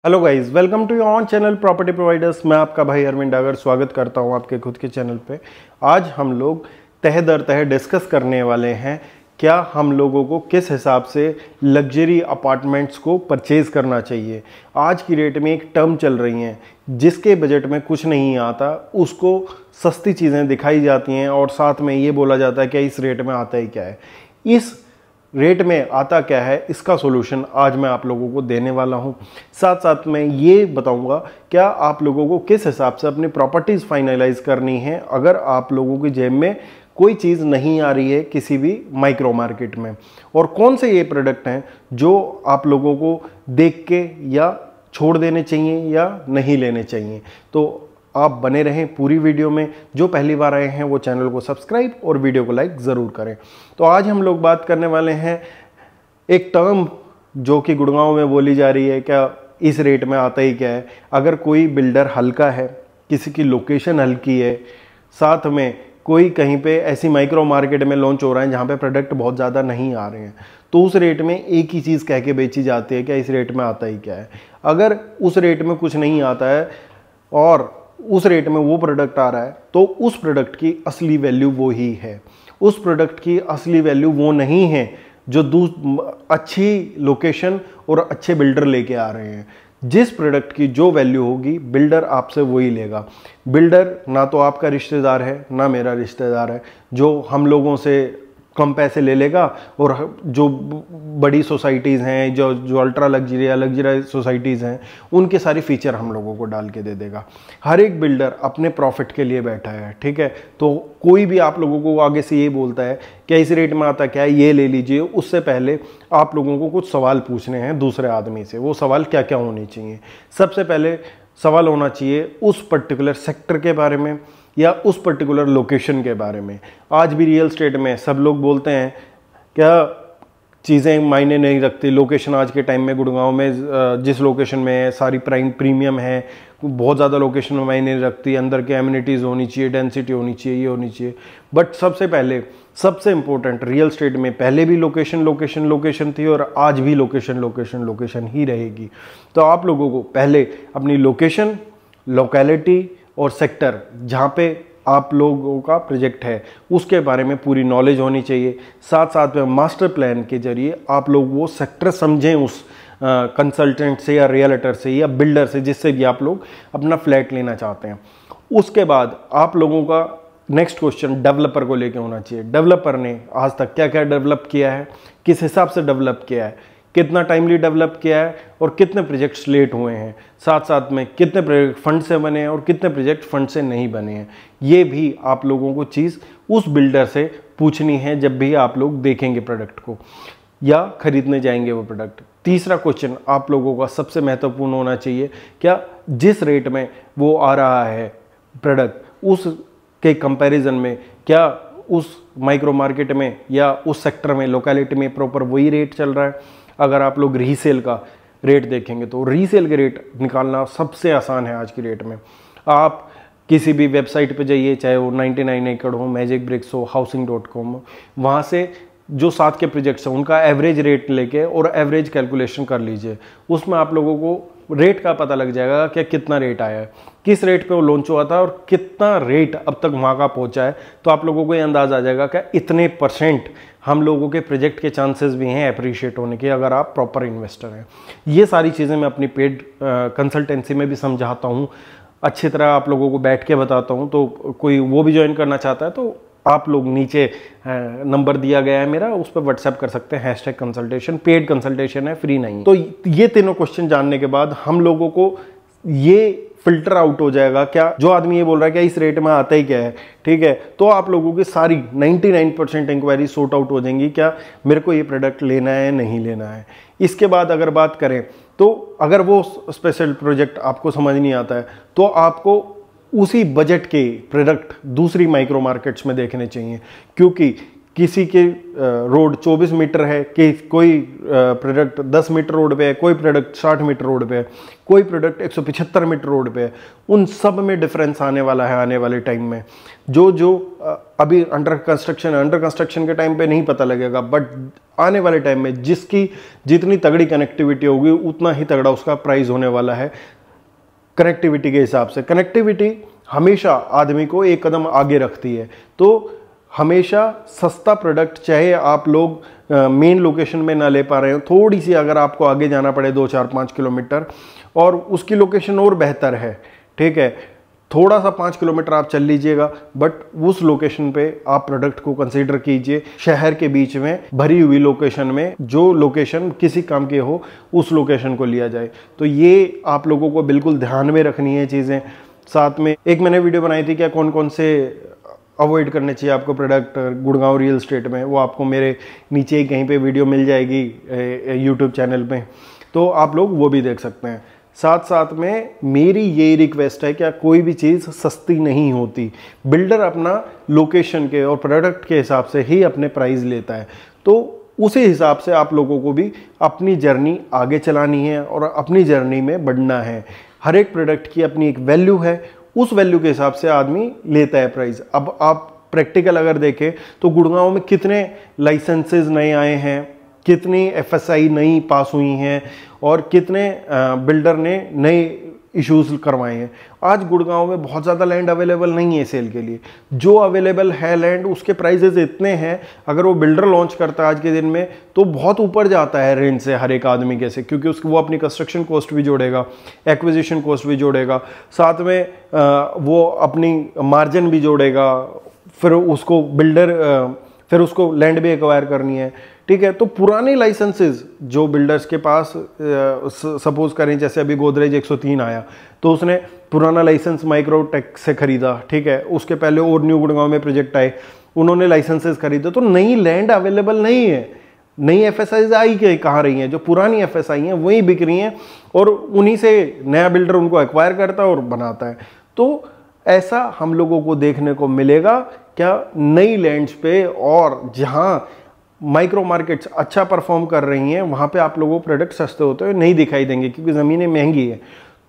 Hello guys, welcome to your own channel property providers. मैं आपका भाई अरविंद डागर स्वागत करता हूं आपके खुद के चैनल पे। आज हम लोग तह दर तह डिस्कस करने वाले हैं क्या हम लोगों को किस हिसाब से लग्जरी अपार्टमेंट्स को परचेज़ करना चाहिए। आज की डेट में एक टर्म चल रही हैं जिसके बजट में कुछ नहीं आता, उसको सस्ती चीज़ें दिखाई जाती हैं और साथ में ये बोला जाता है कि इस रेट में आता ही क्या है। इस रेट में आता क्या है, इसका सॉल्यूशन आज मैं आप लोगों को देने वाला हूं। साथ साथ मैं ये बताऊंगा क्या आप लोगों को किस हिसाब से अपनी प्रॉपर्टीज़ फाइनलाइज करनी है अगर आप लोगों की जेब में कोई चीज़ नहीं आ रही है किसी भी माइक्रो मार्केट में, और कौन से ये प्रोडक्ट हैं जो आप लोगों को देख के या छोड़ देने चाहिए या नहीं लेने चाहिए। तो आप बने रहें पूरी वीडियो में। जो पहली बार आए हैं वो चैनल को सब्सक्राइब और वीडियो को लाइक ज़रूर करें। तो आज हम लोग बात करने वाले हैं एक टर्म जो कि गुड़गांव में बोली जा रही है, क्या इस रेट में आता ही क्या है। अगर कोई बिल्डर हल्का है, किसी की लोकेशन हल्की है, साथ में कोई कहीं पे ऐसी माइक्रो मार्केट में लॉन्च हो रहा है जहाँ पे प्रोडक्ट बहुत ज़्यादा नहीं आ रहे हैं, तो उस रेट में एक ही चीज़ कह के बेची जाती है क्या इस रेट में आता ही क्या है। अगर उस रेट में कुछ नहीं आता है और उस रेट में वो प्रोडक्ट आ रहा है तो उस प्रोडक्ट की असली वैल्यू वो ही है। उस प्रोडक्ट की असली वैल्यू वो नहीं है जो अच्छी लोकेशन और अच्छे बिल्डर लेके आ रहे हैं। जिस प्रोडक्ट की जो वैल्यू होगी बिल्डर आपसे वही लेगा। बिल्डर ना तो आपका रिश्तेदार है ना मेरा रिश्तेदार है जो हम लोगों से कम पैसे ले लेगा, और जो बड़ी सोसाइटीज़ हैं, जो अल्ट्रा लग्जरी सोसाइटीज़ हैं, उनके सारी फीचर हम लोगों को डाल के दे देगा। हर एक बिल्डर अपने प्रॉफिट के लिए बैठा है, ठीक है। तो कोई भी आप लोगों को आगे से ये बोलता है क्या इस रेट में आता क्या है, ये ले लीजिए, उससे पहले आप लोगों को कुछ सवाल पूछने हैं दूसरे आदमी से। वो सवाल क्या क्या होने चाहिए? सबसे पहले सवाल होना चाहिए उस पर्टिकुलर सेक्टर के बारे में या उस पर्टिकुलर लोकेशन के बारे में। आज भी रियल एस्टेट में सब लोग बोलते हैं क्या चीज़ें मायने नहीं रखती। लोकेशन आज के टाइम में गुड़गांव में जिस लोकेशन में है सारी प्राइम प्रीमियम है, बहुत ज़्यादा लोकेशन में मायने नहीं रखती। अंदर के एमिनिटीज़ होनी चाहिए, डेंसिटी होनी चाहिए, ये होनी चाहिए। बट सबसे पहले सबसे इंपॉर्टेंट रियल एस्टेट में पहले भी लोकेशन थी और आज भी लोकेशन ही रहेगी। तो आप लोगों को पहले अपनी लोकेशन, लोकेलिटी और सेक्टर जहाँ पे आप लोगों का प्रोजेक्ट है उसके बारे में पूरी नॉलेज होनी चाहिए। साथ साथ में मास्टर प्लान के जरिए आप लोग वो सेक्टर समझें उस कंसल्टेंट से या रियल्टर से या बिल्डर से जिससे भी आप लोग अपना फ्लैट लेना चाहते हैं। उसके बाद आप लोगों का नेक्स्ट क्वेश्चन डेवलपर को लेके होना चाहिए। डेवलपर ने आज तक क्या क्या डेवलप किया है, किस हिसाब से डेवलप किया है, कितना टाइमली डेवलप किया है और कितने प्रोजेक्ट्स लेट हुए हैं, साथ साथ में कितने प्रोजेक्ट फंड से बने हैं और कितने प्रोजेक्ट फंड से नहीं बने हैं। ये भी आप लोगों को चीज़ उस बिल्डर से पूछनी है जब भी आप लोग देखेंगे प्रोडक्ट को या खरीदने जाएंगे वो प्रोडक्ट। तीसरा क्वेश्चन आप लोगों का सबसे महत्वपूर्ण होना चाहिए, क्या जिस रेट में वो आ रहा है प्रोडक्ट उसके कंपैरिजन में क्या उस माइक्रो मार्केट में या उस सेक्टर में, लोकेलिटी में प्रॉपर वही रेट चल रहा है। अगर आप लोग रीसेल का रेट देखेंगे तो रीसेल के रेट निकालना सबसे आसान है आज की रेट में। आप किसी भी वेबसाइट पे जाइए, चाहे वो 99 एकड़ हो, मैजिक ब्रिक्स हो, हाउसिंग.com हो, वहाँ से जो साथ के प्रोजेक्ट्स हैं उनका एवरेज रेट लेके और एवरेज कैलकुलेशन कर लीजिए। उसमें आप लोगों को रेट का पता लग जाएगा कि कितना रेट आया है, किस रेट पे वो लॉन्च हुआ था और कितना रेट अब तक वहाँ का पहुँचा है। तो आप लोगों को ये अंदाज़ आ जाएगा कि इतने % हम लोगों के प्रोजेक्ट के चांसेस भी हैं अप्रिशिएट होने के अगर आप प्रॉपर इन्वेस्टर हैं। ये सारी चीज़ें मैं अपनी पेड कंसल्टेंसी में भी समझाता हूँ, अच्छी तरह आप लोगों को बैठ के बताता हूँ। तो कोई वो भी ज्वाइन करना चाहता है तो आप लोग नीचे नंबर दिया गया है मेरा, उस पर व्हाट्सएप कर सकते हैं। #कंसल्टेशन पेड कंसल्टेशन है, फ्री नहीं। तो ये तीनों क्वेश्चन जानने के बाद हम लोगों को ये फिल्टर आउट हो जाएगा क्या जो आदमी ये बोल रहा है कि इस रेट में आता ही क्या है, ठीक है। तो आप लोगों की सारी 99% इंक्वायरी सॉर्ट आउट हो जाएंगी, क्या मेरे को ये प्रोडक्ट लेना है नहीं लेना है। इसके बाद अगर बात करें तो अगर वो स्पेशल प्रोजेक्ट आपको समझ नहीं आता है तो आपको उसी बजट के प्रोडक्ट दूसरी माइक्रो मार्केट्स में देखने चाहिए, क्योंकि किसी के रोड 24 मीटर है, कि कोई प्रोडक्ट 10 मीटर रोड पे है, कोई प्रोडक्ट 60 मीटर रोड पे है, कोई प्रोडक्ट 175 मीटर रोड पे है। उन सब में डिफरेंस आने वाला है आने वाले टाइम में। जो अभी अंडर कंस्ट्रक्शन के टाइम पे नहीं पता लगेगा, बट आने वाले टाइम में जिसकी जितनी तगड़ी कनेक्टिविटी होगी उतना ही तगड़ा उसका प्राइस होने वाला है कनेक्टिविटी के हिसाब से। कनेक्टिविटी हमेशा आदमी को एक कदम आगे रखती है। तो हमेशा सस्ता प्रोडक्ट, चाहे आप लोग मेन लोकेशन में ना ले पा रहे हो, थोड़ी सी अगर आपको आगे जाना पड़े 2, 4, 5 किलोमीटर और उसकी लोकेशन और बेहतर है, ठीक है, थोड़ा सा 5 किलोमीटर आप चल लीजिएगा, बट उस लोकेशन पे आप प्रोडक्ट को कंसीडर कीजिए। शहर के बीच में भरी हुई लोकेशन में जो लोकेशन किसी काम की हो उस लोकेशन को लिया जाए। तो ये आप लोगों को बिल्कुल ध्यान में रखनी है चीज़ें। साथ में एक मैंने वीडियो बनाई थी क्या कौन कौन से अवॉइड करने चाहिए आपको प्रोडक्ट गुड़गांव रियल एस्टेट में, वो आपको मेरे नीचे ही कहीं पे वीडियो मिल जाएगी यूट्यूब चैनल पे, तो आप लोग वो भी देख सकते हैं। साथ साथ में मेरी ये रिक्वेस्ट है कि कोई भी चीज़ सस्ती नहीं होती। बिल्डर अपना लोकेशन के और प्रोडक्ट के हिसाब से ही अपने प्राइस लेता है, तो उसी हिसाब से आप लोगों को भी अपनी जर्नी आगे चलानी है और अपनी जर्नी में बढ़ना है। हर एक प्रोडक्ट की अपनी एक वैल्यू है, उस वैल्यू के हिसाब से आदमी लेता है प्राइस। अब आप प्रैक्टिकल अगर देखें तो गुड़गांव में कितने लाइसेंसेस नए आए हैं, कितनी एफएसआई नई पास हुई हैं और कितने बिल्डर ने नए इश्यूज करवाए हैं। आज गुड़गांव में बहुत ज़्यादा लैंड अवेलेबल नहीं है सेल के लिए। जो अवेलेबल है लैंड उसके प्राइजेज इतने हैं, अगर वो बिल्डर लॉन्च करता है आज के दिन में तो बहुत ऊपर जाता है रेंज से हर एक आदमी के से, क्योंकि उसको वो अपनी कंस्ट्रक्शन कॉस्ट भी जोड़ेगा, एक्विजिशन कॉस्ट भी जोड़ेगा, साथ में वो अपनी मार्जिन भी जोड़ेगा, फिर उसको लैंड भी एक्वायर करनी है, ठीक है। तो पुराने लाइसेंसेस जो बिल्डर्स के पास सपोज करें जैसे अभी गोदरेज 103 आया तो उसने पुराना लाइसेंस माइक्रोटेक से खरीदा, ठीक है। उसके पहले और न्यू गुड़गांव में प्रोजेक्ट आए, उन्होंने लाइसेंसेस खरीदे, तो नई लैंड अवेलेबल नहीं है। नई एफएसआई आई के कहाँ रही हैं, जो पुरानी एफएसआई हैं वही बिक रही हैं और उन्हीं से नया बिल्डर उनको एक्वायर करता है और बनाता है। तो ऐसा हम लोगों को देखने को मिलेगा क्या नई लैंड्स पे, और जहाँ माइक्रो मार्केट्स अच्छा परफॉर्म कर रही हैं वहाँ पे आप लोगों को प्रोडक्ट सस्ते होते हुए नहीं दिखाई देंगे, क्योंकि ज़मीनें महंगी है।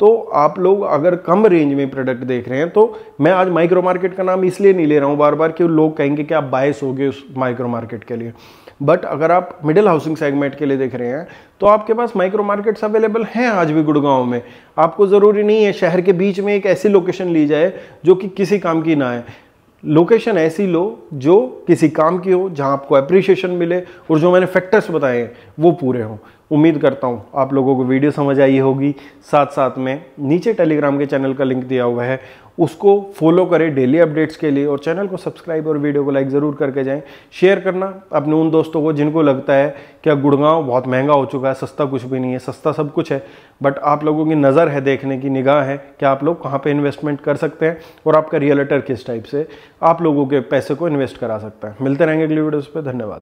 तो आप लोग अगर कम रेंज में प्रोडक्ट देख रहे हैं, तो मैं आज माइक्रो मार्केट का नाम इसलिए नहीं ले रहा हूँ बार बार कि लोग कहेंगे कि आप बायस हो गए उस माइक्रो मार्केट के लिए, बट अगर आप मिडिल हाउसिंग सेगमेंट के लिए देख रहे हैं तो आपके पास माइक्रो मार्केट्स अवेलेबल हैं आज भी गुड़गांव में। आपको ज़रूरी नहीं है शहर के बीच में एक ऐसी लोकेशन ली जाए जो कि किसी काम की ना है। लोकेशन ऐसी लो जो किसी काम की हो, जहां आपको एप्रिशिएशन मिले और जो मैंने फैक्टर्स बताए हैं वो पूरे हों। उम्मीद करता हूं आप लोगों को वीडियो समझ आई होगी। साथ साथ में नीचे टेलीग्राम के चैनल का लिंक दिया हुआ है, उसको फॉलो करें डेली अपडेट्स के लिए और चैनल को सब्सक्राइब और वीडियो को लाइक ज़रूर करके जाएं। शेयर करना अपने उन दोस्तों को जिनको लगता है कि गुड़गांव बहुत महंगा हो चुका है, सस्ता कुछ भी नहीं है। सस्ता सब कुछ है, बट आप लोगों की नज़र है, देखने की निगाह है कि आप लोग कहाँ पे इन्वेस्टमेंट कर सकते हैं और आपका रियल्टर किस टाइप से आप लोगों के पैसे को इन्वेस्ट करा सकता है। मिलते रहेंगे अगली वीडियोस पे। धन्यवाद।